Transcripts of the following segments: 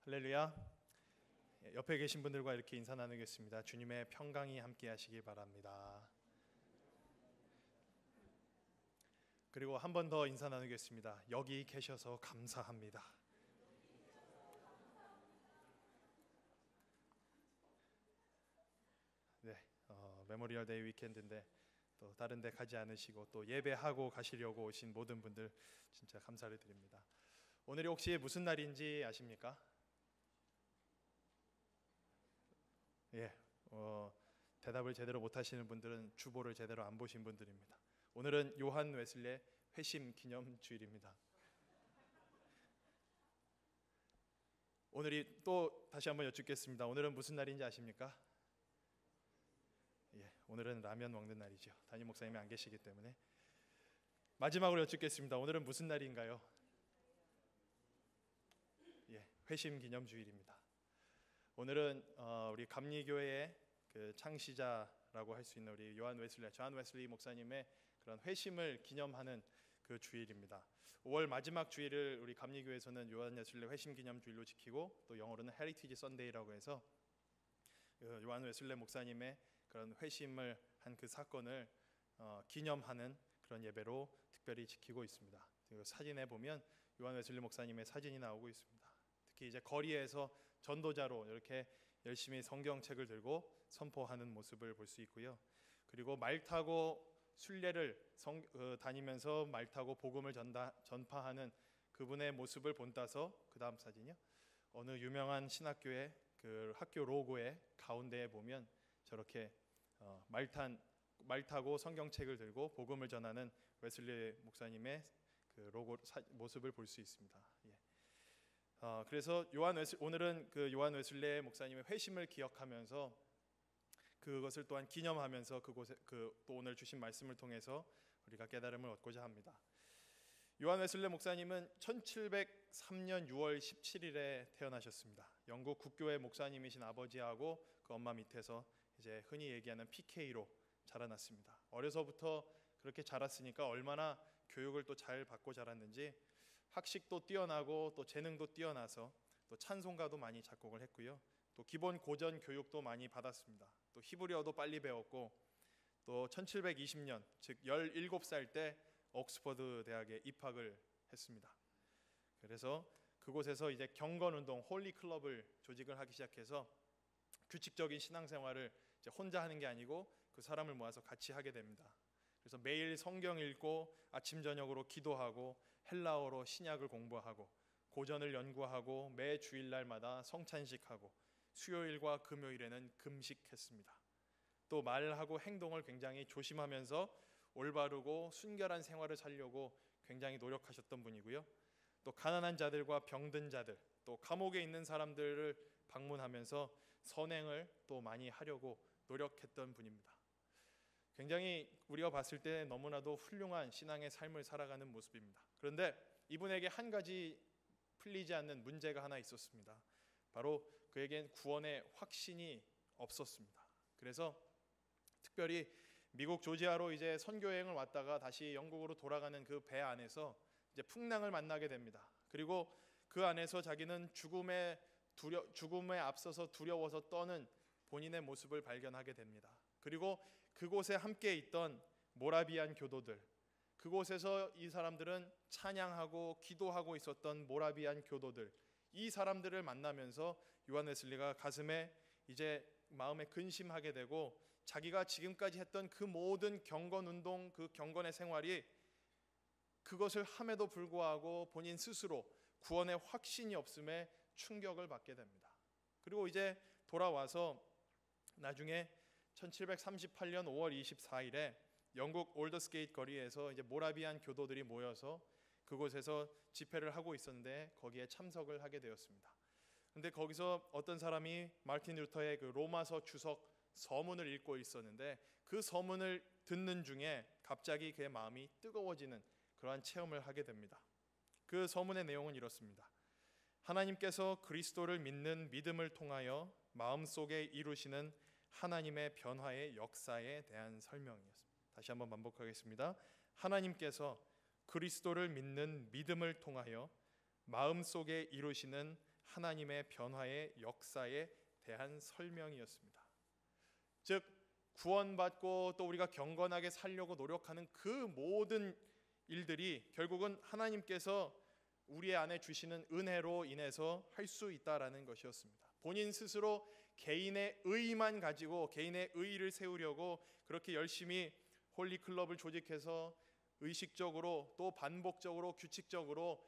할렐루야. 옆에 계신 분들과 이렇게 인사 나누겠습니다. 주님의 평강이 함께 하시길 바랍니다. 그리고 한 번 더 인사 나누겠습니다. 여기 계셔서 감사합니다. 네, 메모리얼 데이 위켄드인데 또 다른 데 가지 않으시고 또 예배하고 가시려고 오신 모든 분들 진짜 감사를 드립니다. 오늘이 혹시 무슨 날인지 아십니까? 예, 대답을 제대로 못하시는 분들은 주보를 제대로 안 보신 분들입니다. 오늘은 요한 웨슬레 회심 기념 주일입니다. 오늘이 또 다시 한번 여쭙겠습니다. 오늘은 무슨 날인지 아십니까? 예, 오늘은 라면 먹는 날이죠. 담임 목사님이 안 계시기 때문에 마지막으로 여쭙겠습니다. 오늘은 무슨 날인가요? 예, 회심 기념 주일입니다. 오늘은 우리 감리교회의 그 창시자라고 할 수 있는 우리 존 웨슬리 목사님의 그런 회심을 기념하는 그 주일입니다. 5월 마지막 주일을 우리 감리교회에서는 요한 웨슬레 회심 기념 주일로 지키고 또 영어로는 헤리티지 선데이라고 해서 요한 웨슬레 목사님의 그런 회심을 한 그 사건을 기념하는 그런 예배로 특별히 지키고 있습니다. 사진에 보면 요한 웨슬레 목사님의 사진이 나오고 있습니다. 특히 이제 거리에서 전도자로 이렇게 열심히 성경책을 들고 선포하는 모습을 볼 수 있고요. 그리고 말 타고 순례를 다니면서 말 타고 복음을 전파하는 그분의 모습을 본따서 그 다음 사진이요. 어느 유명한 신학교의 그 학교 로고의 가운데에 보면 저렇게 말 타고 성경책을 들고 복음을 전하는 웨슬리 목사님의 그 로고 모습을 볼 수 있습니다. 예. 그래서 오늘은 그 요한 웨슬레 목사님의 회심을 기억하면서 그것을 또한 기념하면서 그곳에 또 오늘 주신 말씀을 통해서 우리가 깨달음을 얻고자 합니다. 요한 웨슬레 목사님은 1703년 6월 17일에 태어나셨습니다. 영국 국교회 목사님이신 아버지하고 그 엄마 밑에서 이제 흔히 얘기하는 PK로 자라났습니다. 어려서부터 그렇게 자랐으니까 얼마나 교육을 또 잘 받고 자랐는지 학식도 뛰어나고 또 재능도 뛰어나서 또 찬송가도 많이 작곡을 했고요. 또 기본 고전 교육도 많이 받았습니다. 또 히브리어도 빨리 배웠고 또 1720년 즉 17살 때 옥스퍼드 대학에 입학을 했습니다. 그래서 그곳에서 이제 경건운동 홀리 클럽을 조직을 하기 시작해서 규칙적인 신앙생활을 이제 혼자 하는 게 아니고 그 사람을 모아서 같이 하게 됩니다. 그래서 매일 성경 읽고 아침 저녁으로 기도하고 헬라어로 신약을 공부하고 고전을 연구하고 매 주일날마다 성찬식하고 수요일과 금요일에는 금식했습니다. 또 말하고 행동을 굉장히 조심하면서 올바르고 순결한 생활을 살려고 굉장히 노력하셨던 분이고요. 또 가난한 자들과 병든 자들, 또 감옥에 있는 사람들을 방문하면서 선행을 또 많이 하려고 노력했던 분입니다. 굉장히 우리가 봤을 때 너무나도 훌륭한 신앙의 삶을 살아가는 모습입니다. 그런데 이분에게 한 가지 풀리지 않는 문제가 하나 있었습니다. 바로 그에겐 구원의 확신이 없었습니다. 그래서 특별히 미국 조지아로 이제 선교 여행을 왔다가 다시 영국으로 돌아가는 그 배 안에서 이제 풍랑을 만나게 됩니다. 그리고 그 안에서 자기는 죽음에 앞서서 두려워서 떠는 본인의 모습을 발견하게 됩니다. 그리고 그곳에 함께 있던 모라비안 교도들, 그곳에서 이 사람들은 찬양하고 기도하고 있었던 모라비안 교도들, 이 사람들을 만나면서 요한 웨슬리가 가슴에 이제 마음에 근심하게 되고 자기가 지금까지 했던 그 모든 경건운동, 그 경건의 생활이 그것을 함에도 불구하고 본인 스스로 구원의 확신이 없음에 충격을 받게 됩니다. 그리고 이제 돌아와서 나중에 1738년 5월 24일에 영국 올더스게이트 거리에서 이제 모라비안 교도들이 모여서 그곳에서 집회를 하고 있었는데 거기에 참석을 하게 되었습니다. 그런데 거기서 어떤 사람이 마르틴 루터의 그 로마서 주석 서문을 읽고 있었는데 그 서문을 듣는 중에 갑자기 그의 마음이 뜨거워지는 그러한 체험을 하게 됩니다. 그 서문의 내용은 이렇습니다. 하나님께서 그리스도를 믿는 믿음을 통하여 마음속에 이루시는 하나님의 변화의 역사에 대한 설명이었습니다. 다시 한번 반복하겠습니다. 하나님께서 그리스도를 믿는 믿음을 통하여 마음속에 이루시는 하나님의 변화의 역사에 대한 설명이었습니다. 즉 구원받고 또 우리가 경건하게 살려고 노력하는 그 모든 일들이 결국은 하나님께서 우리 안에 주시는 은혜로 인해서 할 수 있다라는 것이었습니다. 본인 스스로 개인의 의만 가지고 개인의 의의를 세우려고 그렇게 열심히 홀리클럽을 조직해서 의식적으로 또 반복적으로 규칙적으로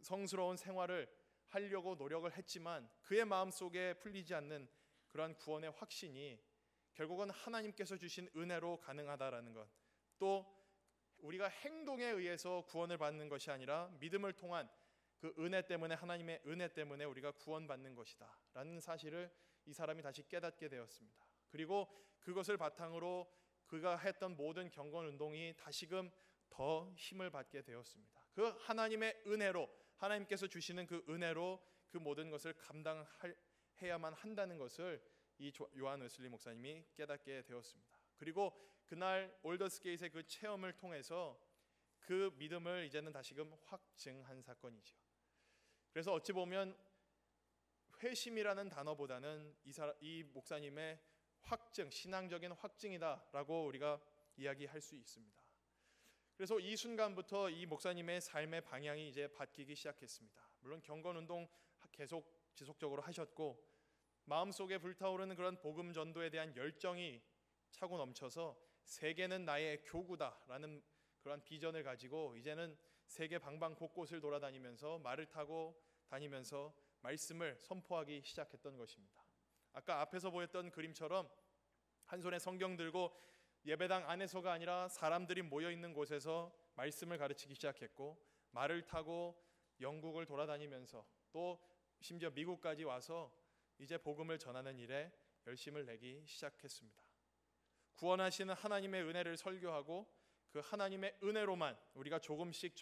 성스러운 생활을 하려고 노력을 했지만 그의 마음속에 풀리지 않는 그러한 구원의 확신이 결국은 하나님께서 주신 은혜로 가능하다라는 것, 또 우리가 행동에 의해서 구원을 받는 것이 아니라 믿음을 통한 그 은혜 때문에, 하나님의 은혜 때문에 우리가 구원받는 것이다 라는 사실을 이 사람이 다시 깨닫게 되었습니다. 그리고 그것을 바탕으로 그가 했던 모든 경건 운동이 다시금 더 힘을 받게 되었습니다. 그 하나님의 은혜로, 하나님께서 주시는 그 은혜로 그 모든 것을 감당해야만 한다는 것을 이 요한 웨슬리 목사님이 깨닫게 되었습니다. 그리고 그날 올더스게이트의 그 체험을 통해서 그 믿음을 이제는 다시금 확증한 사건이죠. 그래서 어찌 보면 회심이라는 단어보다는 이 목사님의 확증, 신앙적인 확증이다라고 우리가 이야기할 수 있습니다. 그래서 이 순간부터 이 목사님의 삶의 방향이 이제 바뀌기 시작했습니다. 물론 경건 운동 계속 지속적으로 하셨고 마음속에 불타오르는 그런 복음 전도에 대한 열정이 차고 넘쳐서 세계는 나의 교구다라는 그런 비전을 가지고 이제는 세계 방방 곳곳을 돌아다니면서 말을 타고 다니면서 말씀을 선포하기 시작했던 것입니다. 아까 앞에서 보였던 그림처럼 한 손에 성경 들고 예배당 안에서가 아니라 사람들이 모여 있는 곳에서 말씀을 가르치기 시작했고, 말을 타고 영국을 돌아다니면서 또 심지어 미국까지 와서 이제 복음을 전하는 일에 열심을 내기 시작했습니다. 구원하시는 하나님의 은혜를 설교하고 그 하나님의 은혜로만 우리가 조금씩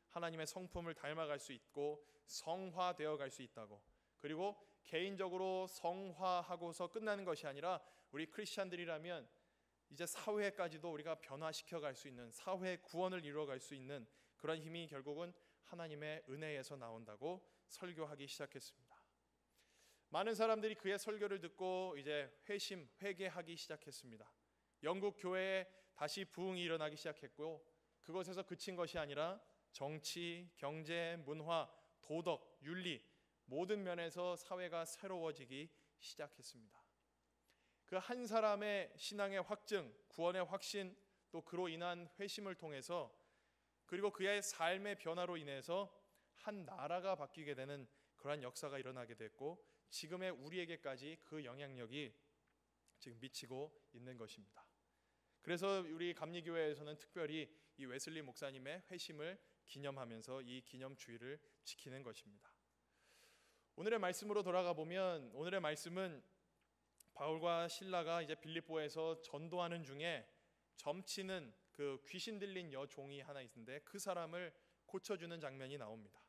하나님의 성품을 닮아갈 수 있고 성화되어 갈 수 있다고, 그리고 개인적으로 성화하고서 끝나는 것이 아니라 우리 크리스찬들이라면 이제 사회까지도 우리가 변화시켜 갈 수 있는, 사회 구원을 이루어 갈 수 있는 그런 힘이 결국은 하나님의 은혜에서 나온다고 설교하기 시작했습니다. 많은 사람들이 그의 설교를 듣고 이제 회개하기 시작했습니다. 영국 교회에 다시 부흥이 일어나기 시작했고 그것에서 그친 것이 아니라 정치, 경제, 문화, 도덕, 윤리 모든 면에서 사회가 새로워지기 시작했습니다. 그 한 사람의 신앙의 확증, 구원의 확신, 또 그로 인한 회심을 통해서 그리고 그의 삶의 변화로 인해서 한 나라가 바뀌게 되는 그러한 역사가 일어나게 됐고 지금의 우리에게까지 그 영향력이 지금 미치고 있는 것입니다. 그래서 우리 감리교회에서는 특별히 이 웨슬리 목사님의 회심을 기념하면서 이 기념주일을 지키는 것입니다. 오늘의 말씀으로 돌아가 보면 오늘의 말씀은 바울과 실라가 이제 빌립보에서 전도하는 중에 점치는 그 귀신 들린 여종이 하나 있는데 그 사람을 고쳐주는 장면이 나옵니다.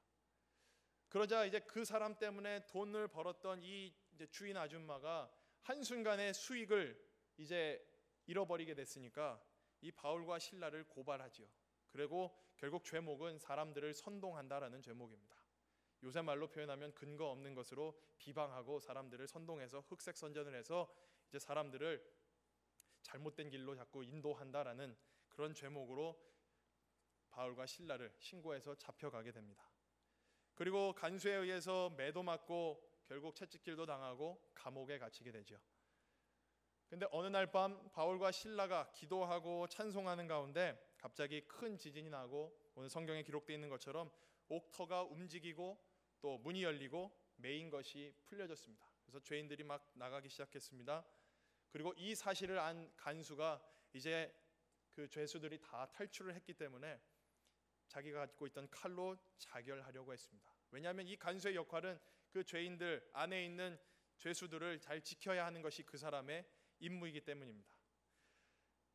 그러자 이제 그 사람 때문에 돈을 벌었던 이 이제 주인 아줌마가 한순간에 수익을 이제 잃어버리게 됐으니까 이 바울과 실라를 고발하지요. 그리고 결국 죄목은 사람들을 선동한다라는 죄목입니다. 요새 말로 표현하면 근거 없는 것으로 비방하고 사람들을 선동해서 흑색 선전을 해서 이제 사람들을 잘못된 길로 자꾸 인도한다라는 그런 죄목으로 바울과 실라를 신고해서 잡혀가게 됩니다. 그리고 간수에 의해서 매도 맞고 결국 채찍질도 당하고 감옥에 갇히게 되죠. 근데 어느 날 밤 바울과 실라가 기도하고 찬송하는 가운데 갑자기 큰 지진이 나고 오늘 성경에 기록되어 있는 것처럼 옥터가 움직이고 또 문이 열리고 메인 것이 풀려졌습니다. 그래서 죄인들이 막 나가기 시작했습니다. 그리고 이 사실을 안 간수가 이제 그 죄수들이 다 탈출을 했기 때문에 자기가 갖고 있던 칼로 자결하려고 했습니다. 왜냐하면 이 간수의 역할은 그 죄인들 안에 있는 죄수들을 잘 지켜야 하는 것이 그 사람의 임무이기 때문입니다.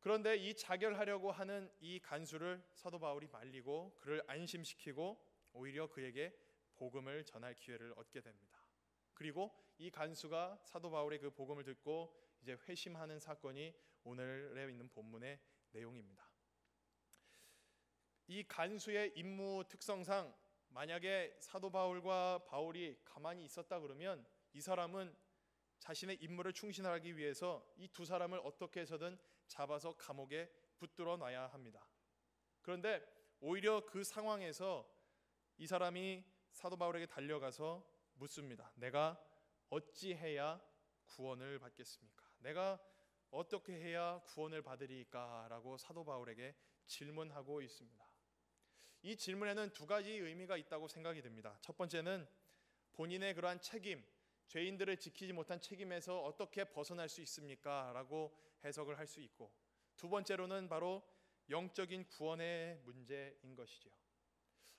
그런데 이 자결하려고 하는 이 간수를 사도 바울이 말리고 그를 안심시키고 오히려 그에게 복음을 전할 기회를 얻게 됩니다. 그리고 이 간수가 사도 바울의 그 복음을 듣고 이제 회심하는 사건이 오늘에 있는 본문의 내용입니다. 이 간수의 임무 특성상 만약에 사도 바울과 바울이 가만히 있었다 그러면 이 사람은 자신의 임무를 충실하기 위해서 이 두 사람을 어떻게 해서든 잡아서 감옥에 붙들어 놔야 합니다. 그런데 오히려 그 상황에서 이 사람이 사도 바울에게 달려가서 묻습니다. 내가 어찌해야 구원을 받겠습니까? 내가 어떻게 해야 구원을 받으리까? 라고 사도 바울에게 질문하고 있습니다. 이 질문에는 두 가지 의미가 있다고 생각이 듭니다. 첫 번째는 본인의 그러한 책임, 죄인들을 지키지 못한 책임에서 어떻게 벗어날 수 있습니까? 라고 해석을 할 수 있고, 두 번째로는 바로 영적인 구원의 문제인 것이죠.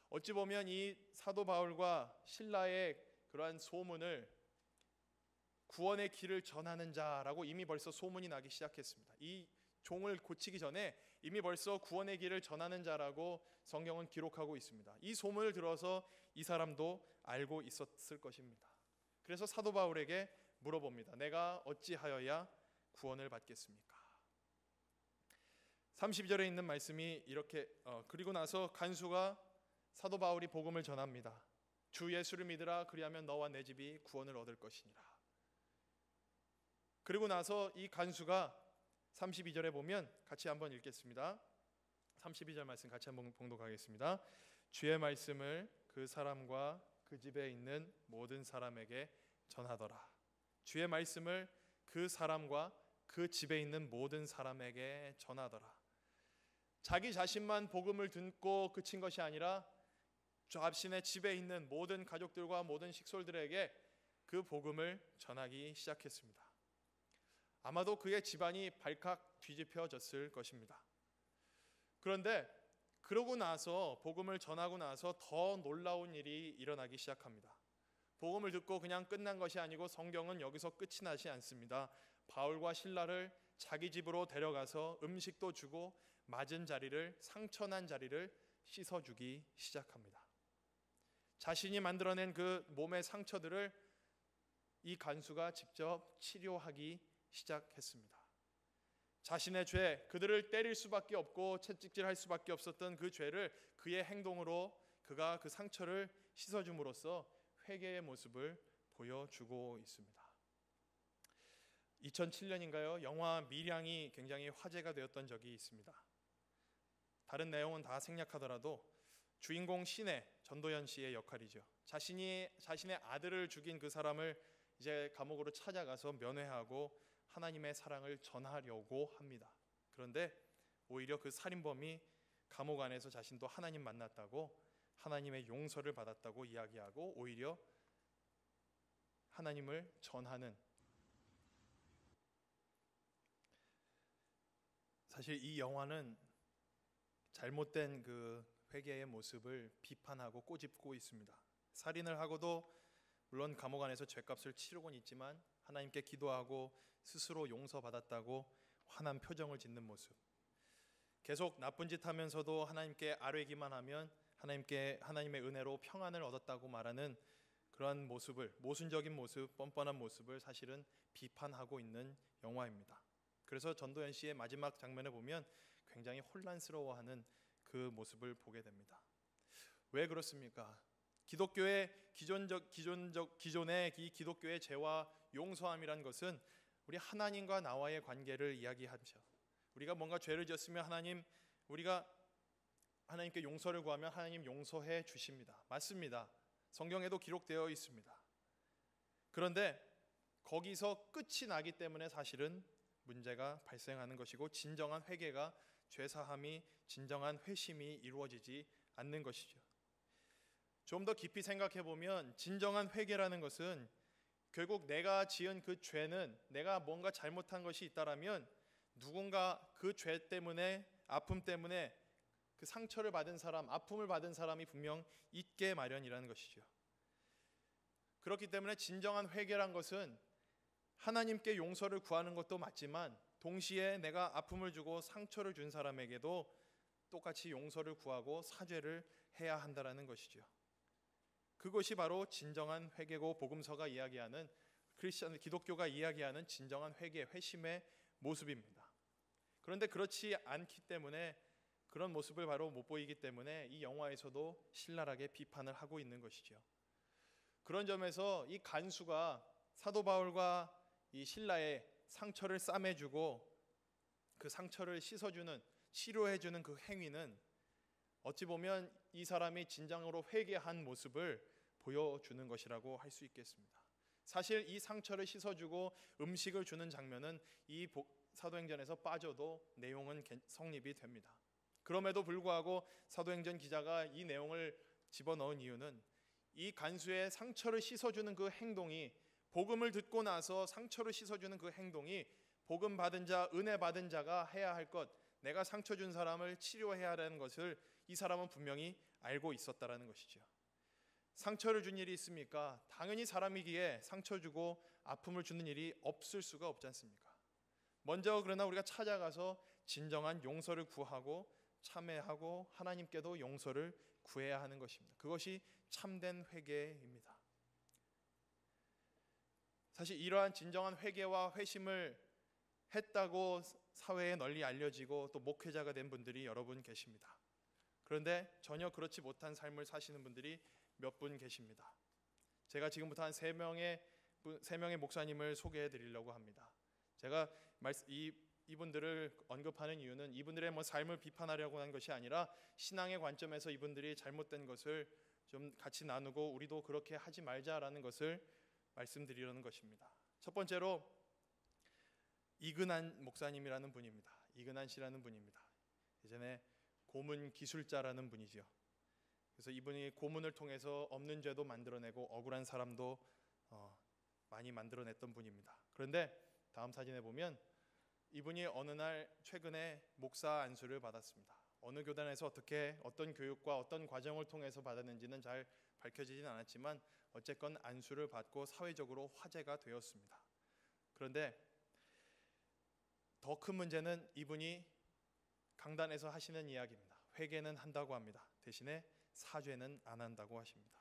어찌 보면 이 사도 바울과 실라의 그러한 소문을 구원의 길을 전하는 자라고 이미 벌써 소문이 나기 시작했습니다. 이 종을 고치기 전에 이미 벌써 구원의 길을 전하는 자라고 성경은 기록하고 있습니다. 이 소문을 들어서 이 사람도 알고 있었을 것입니다. 그래서 사도 바울에게 물어봅니다. 내가 어찌하여야 구원을 받겠습니까? 32절에 있는 말씀이 이렇게 그리고 나서 간수가 사도 바울이 복음을 전합니다. 주 예수를 믿으라, 그리하면 너와 내 집이 구원을 얻을 것이니라. 그리고 나서 이 간수가 32절에 보면 같이 한번 읽겠습니다. 32절 말씀 같이 한번 봉독하겠습니다. 주의 말씀을 그 사람과 그 집에 있는 모든 사람에게 전하더라. 주의 말씀을 그 사람과 그 집에 있는 모든 사람에게 전하더라. 자기 자신만 복음을 듣고 그친 것이 아니라 자신의 집에 있는 모든 가족들과 모든 식솔들에게 그 복음을 전하기 시작했습니다. 아마도 그의 집안이 발칵 뒤집혀졌을 것입니다. 그런데 그러고 나서 복음을 전하고 나서 더 놀라운 일이 일어나기 시작합니다. 복음을 듣고 그냥 끝난 것이 아니고 성경은 여기서 끝이 나지 않습니다. 바울과 실라를 자기 집으로 데려가서 음식도 주고 맞은 자리를, 상처난 자리를 씻어주기 시작합니다. 자신이 만들어낸 그 몸의 상처들을 이 간수가 직접 치료하기 시작했습니다. 자신의 죄, 그들을 때릴 수밖에 없고 채찍질할 수밖에 없었던 그 죄를 그의 행동으로 그가 그 상처를 씻어줌으로써 회개의 모습을 보여주고 있습니다. 2007년인가요? 영화 밀양이 굉장히 화제가 되었던 적이 있습니다. 다른 내용은 다 생략하더라도 주인공 신의 전도연 씨의 역할이죠. 자신의 아들을 죽인 그 사람을 이제 감옥으로 찾아가서 면회하고 하나님의 사랑을 전하려고 합니다. 그런데 오히려 그 살인범이 감옥 안에서 자신도 하나님 만났다고, 하나님의 용서를 받았다고 이야기하고 오히려 하나님을 전하는, 사실 이 영화는 잘못된 그 회개의 모습을 비판하고 꼬집고 있습니다. 살인을 하고도 물론 감옥 안에서 죄값을 치르곤 있지만 하나님께 기도하고 스스로 용서받았다고 환한 표정을 짓는 모습, 계속 나쁜 짓 하면서도 하나님께 아뢰기만 하면 하나님의 은혜로 평안을 얻었다고 말하는 그러한 모습을, 모순적인 모습, 뻔뻔한 모습을 사실은 비판하고 있는 영화입니다. 그래서 전도연 씨의 마지막 장면에 보면 굉장히 혼란스러워하는 그 모습을 보게 됩니다. 왜 그렇습니까? 기독교의 기존의 이 기독교의 죄와 용서함이란 것은 우리 하나님과 나와의 관계를 이야기하죠. 우리가 뭔가 죄를 지었으면 우리가 하나님께 용서를 구하면 하나님 용서해 주십니다. 맞습니다. 성경에도 기록되어 있습니다. 그런데 거기서 끝이 나기 때문에 사실은 문제가 발생하는 것이고, 진정한 회개가, 죄사함이, 진정한 회심이 이루어지지 않는 것이죠. 좀 더 깊이 생각해 보면 진정한 회개라는 것은 결국 내가 지은 그 죄는, 내가 뭔가 잘못한 것이 있다라면 누군가 그 죄 때문에, 아픔 때문에 그 상처를 받은 사람, 아픔을 받은 사람이 분명 있게 마련이라는 것이죠. 그렇기 때문에 진정한 회개란 것은 하나님께 용서를 구하는 것도 맞지만 동시에 내가 아픔을 주고 상처를 준 사람에게도 똑같이 용서를 구하고 사죄를 해야 한다라는 것이죠. 그것이 바로 진정한 회개고, 복음서가 이야기하는, 기독교가 이야기하는 진정한 회개, 회심의 모습입니다. 그런데 그렇지 않기 때문에 그런 모습을 바로 못 보이기 때문에 이 영화에서도 신랄하게 비판을 하고 있는 것이죠. 그런 점에서 이 간수가 사도 바울과 이 신라의 상처를 싸매주고 그 상처를 씻어주는, 치료해주는 그 행위는 어찌 보면 이 사람이 진정으로 회개한 모습을 보여주는 것이라고 할 수 있겠습니다. 사실 이 상처를 씻어주고 음식을 주는 장면은 이 사도행전에서 빠져도 내용은 성립이 됩니다. 그럼에도 불구하고 사도행전 기자가 이 내용을 집어넣은 이유는 이 간수의 상처를 씻어주는 그 행동이, 복음을 듣고 나서 상처를 씻어주는 그 행동이 복음 받은 자, 은혜 받은 자가 해야 할 것, 내가 상처 준 사람을 치료해야 하는 것을 이 사람은 분명히 알고 있었다라는 것이죠. 상처를 준 일이 있습니까? 당연히 사람이기에 상처 주고 아픔을 주는 일이 없을 수가 없지 않습니까? 먼저 그러나 우리가 찾아가서 진정한 용서를 구하고 참회하고 하나님께도 용서를 구해야 하는 것입니다. 그것이 참된 회개입니다. 사실 이러한 진정한 회개와 회심을 했다고 사회에 널리 알려지고 또 목회자가 된 분들이 여러 분 계십니다. 그런데 전혀 그렇지 못한 삶을 사시는 분들이 몇 분 계십니다. 제가 지금부터 한 세 명의 목사님을 소개해 드리려고 합니다. 제가 이분들을 언급하는 이유는 이분들의 삶을 비판하려고 하는 것이 아니라 신앙의 관점에서 이분들이 잘못된 것을 좀 같이 나누고 우리도 그렇게 하지 말자라는 것을 말씀드리려는 것입니다. 첫 번째로 이근한 목사님이라는 분입니다. 이근한 씨라는 분입니다. 예전에 고문 기술자라는 분이죠. 그래서 이분이 고문을 통해서 없는 죄도 만들어내고 억울한 사람도 많이 만들어냈던 분입니다. 그런데 다음 사진에 보면 이분이 어느 날 최근에 목사 안수를 받았습니다. 어느 교단에서 어떤 교육과 어떤 과정을 통해서 받았는지는 잘 밝혀지진 않았지만 어쨌건 안수를 받고 사회적으로 화제가 되었습니다. 그런데 더 큰 문제는 이분이 강단에서 하시는 이야기입니다. 회개는 한다고 합니다. 대신에 사죄는 안 한다고 하십니다.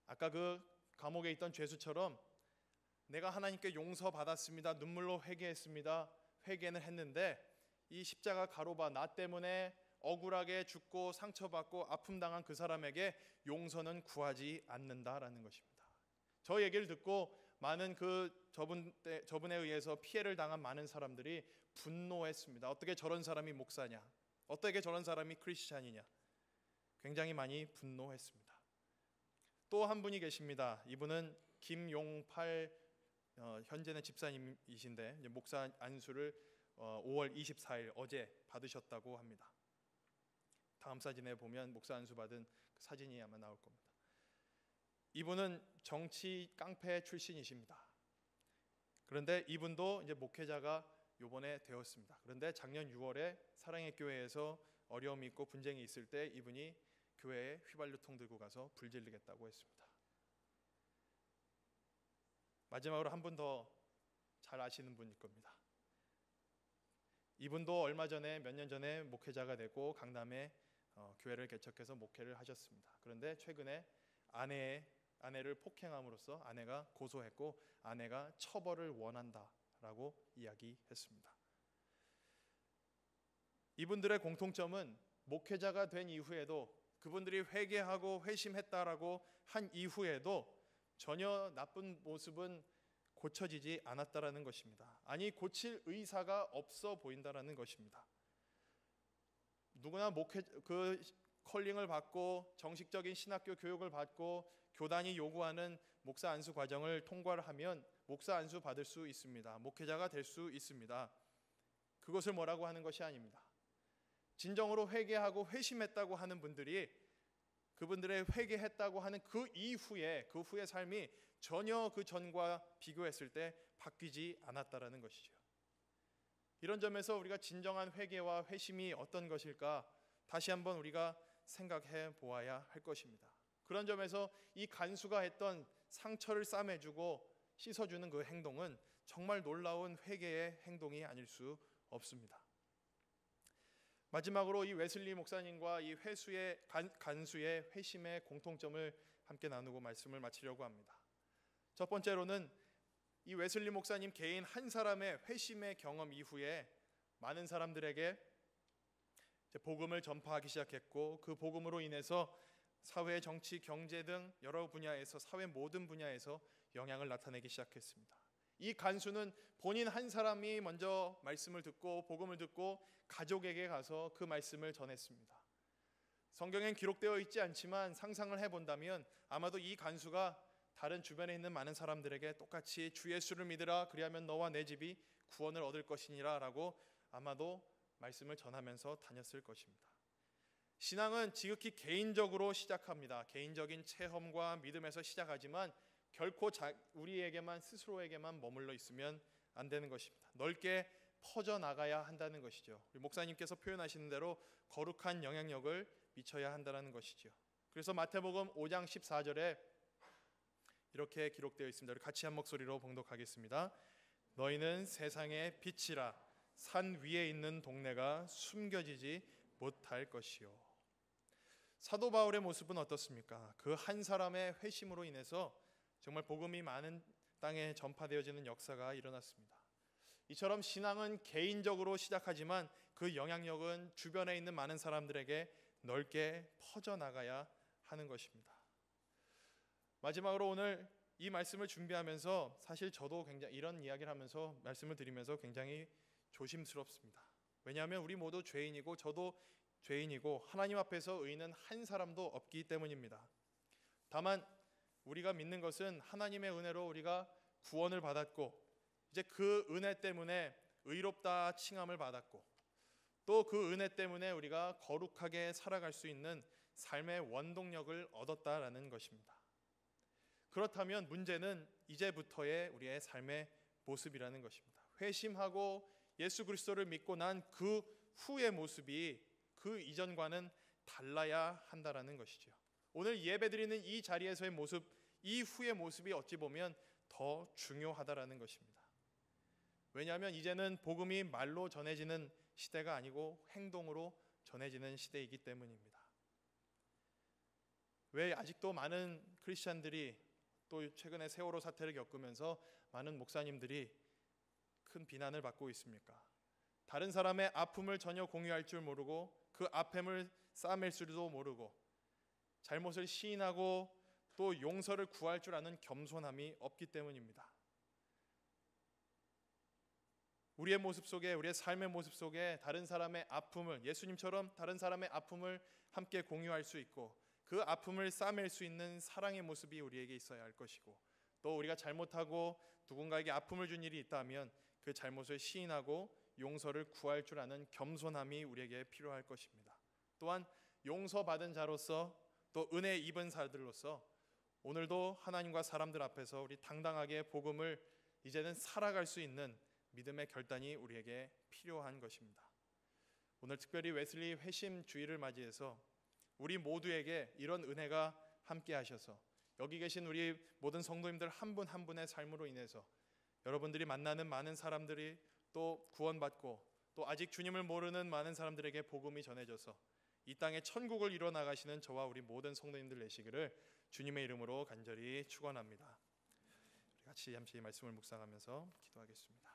아까 그 감옥에 있던 죄수처럼 내가 하나님께 용서받았습니다. 눈물로 회개했습니다. 회개는 했는데 이 십자가 가로바 나 때문에 억울하게 죽고 상처받고 아픔당한 그 사람에게 용서는 구하지 않는다라는 것입니다. 저 얘기를 듣고 많은 저분에 의해서 피해를 당한 많은 사람들이 분노했습니다. 어떻게 저런 사람이 목사냐? 어떻게 저런 사람이 크리스찬이냐? 굉장히 많이 분노했습니다. 또 한 분이 계십니다. 이분은 김용팔, 현재는 집사님이신데 목사 안수를 5월 24일 어제 받으셨다고 합니다. 다음 사진에 보면 목사 안수 받은 그 사진이 아마 나올 겁니다. 이분은 정치 깡패 출신이십니다. 그런데 이분도 이제 목회자가 요번에 되었습니다. 그런데 작년 6월에 사랑의 교회에서 어려움이 있고 분쟁이 있을 때 이분이 교회에 휘발유통 들고 가서 불질르겠다고 했습니다. 마지막으로 한 분 더 잘 아시는 분일 겁니다. 이분도 얼마 전에 몇 년 전에 목회자가 되고 강남에 교회를 개척해서 목회를 하셨습니다. 그런데 최근에 아내를 폭행함으로써 아내가 고소했고 아내가 처벌을 원한다라고 이야기했습니다. 이분들의 공통점은 목회자가 된 이후에도 그분들이 회개하고 회심했다라고 한 이후에도 전혀 나쁜 모습은 고쳐지지 않았다라는 것입니다. 아니 고칠 의사가 없어 보인다라는 것입니다. 누구나 그 컬링을 받고 정식적인 신학교 교육을 받고 교단이 요구하는 목사 안수 과정을 통과를 하면 목사 안수 받을 수 있습니다. 목회자가 될 수 있습니다. 그것을 뭐라고 하는 것이 아닙니다. 진정으로 회개하고 회심했다고 하는 분들이 그분들의 회개했다고 하는 그 후의 삶이 전혀 그 전과 비교했을 때 바뀌지 않았다라는 것이죠. 이런 점에서 우리가 진정한 회개와 회심이 어떤 것일까 다시 한번 우리가 생각해 보아야 할 것입니다. 그런 점에서 이 간수가 했던 상처를 싸매주고 씻어주는 그 행동은 정말 놀라운 회개의 행동이 아닐 수 없습니다. 마지막으로 이 웨슬리 목사님과 이 간수의 회심의 공통점을 함께 나누고 말씀을 마치려고 합니다. 첫 번째로는 이 웨슬리 목사님 개인 한 사람의 회심의 경험 이후에 많은 사람들에게 복음을 전파하기 시작했고, 그 복음으로 인해서 사회, 정치, 경제 등 여러 분야에서, 사회 모든 분야에서 영향을 나타내기 시작했습니다. 이 간수는 본인 한 사람이 먼저 말씀을 듣고 복음을 듣고 가족에게 가서 그 말씀을 전했습니다. 성경엔 기록되어 있지 않지만 상상을 해본다면 아마도 이 간수가 다른 주변에 있는 많은 사람들에게 똑같이 주 예수를 믿으라, 그리하면 너와 내 집이 구원을 얻을 것이니라 라고 아마도 말씀을 전하면서 다녔을 것입니다. 신앙은 지극히 개인적으로 시작합니다. 개인적인 체험과 믿음에서 시작하지만 결코 우리에게만, 스스로에게만 머물러 있으면 안 되는 것입니다. 넓게 퍼져나가야 한다는 것이죠. 우리 목사님께서 표현하시는 대로 거룩한 영향력을 미쳐야 한다는 것이죠. 그래서 마태복음 5장 14절에 이렇게 기록되어 있습니다. 우리 같이 한 목소리로 봉독하겠습니다. 너희는 세상의 빛이라. 산 위에 있는 동네가 숨겨지지 못할 것이요. 사도 바울의 모습은 어떻습니까? 그 한 사람의 회심으로 인해서 정말 복음이 많은 땅에 전파되어지는 역사가 일어났습니다. 이처럼 신앙은 개인적으로 시작하지만 그 영향력은 주변에 있는 많은 사람들에게 넓게 퍼져나가야 하는 것입니다. 마지막으로 오늘 이 말씀을 준비하면서 사실 저도 굉장히 이런 이야기를 하면서 말씀을 드리면서 굉장히 조심스럽습니다. 왜냐하면 우리 모두 죄인이고 저도 죄인이고 하나님 앞에서 의인은 한 사람도 없기 때문입니다. 다만 우리가 믿는 것은 하나님의 은혜로 우리가 구원을 받았고 이제 그 은혜 때문에 의롭다 칭함을 받았고 또 그 은혜 때문에 우리가 거룩하게 살아갈 수 있는 삶의 원동력을 얻었다라는 것입니다. 그렇다면 문제는 이제부터의 우리의 삶의 모습이라는 것입니다. 회심하고 예수 그리스도를 믿고 난 그 후의 모습이 그 이전과는 달라야 한다라는 것이죠. 오늘 예배드리는 이 자리에서의 모습, 이 후의 모습이 어찌 보면 더 중요하다라는 것입니다. 왜냐하면 이제는 복음이 말로 전해지는 시대가 아니고 행동으로 전해지는 시대이기 때문입니다. 왜 아직도 많은 크리스찬들이 또 최근에 세월호 사태를 겪으면서 많은 목사님들이 큰 비난을 받고 있습니까? 다른 사람의 아픔을 전혀 공유할 줄 모르고 그 아픔을 싸맬 줄도 모르고 잘못을 시인하고 또 용서를 구할 줄 아는 겸손함이 없기 때문입니다. 우리의 모습 속에, 우리의 삶의 모습 속에 다른 사람의 아픔을, 예수님처럼 다른 사람의 아픔을 함께 공유할 수 있고 그 아픔을 싸맬 수 있는 사랑의 모습이 우리에게 있어야 할 것이고 또 우리가 잘못하고 누군가에게 아픔을 준 일이 있다면 그 잘못을 시인하고 용서를 구할 줄 아는 겸손함이 우리에게 필요할 것입니다. 또한 용서받은 자로서 또 은혜 입은 자들로서 오늘도 하나님과 사람들 앞에서 우리 당당하게 복음을 이제는 살아갈 수 있는 믿음의 결단이 우리에게 필요한 것입니다. 오늘 특별히 웨슬리 회심 주일을 맞이해서 우리 모두에게 이런 은혜가 함께 하셔서 여기 계신 우리 모든 성도님들 한 분 한 분의 삶으로 인해서 여러분들이 만나는 많은 사람들이 또 구원받고 또 아직 주님을 모르는 많은 사람들에게 복음이 전해져서 이 땅에 천국을 이뤄 나가시는 저와 우리 모든 성도님들 되시기를 주님의 이름으로 간절히 축원합니다. 우리 같이 잠시 말씀을 묵상하면서 기도하겠습니다.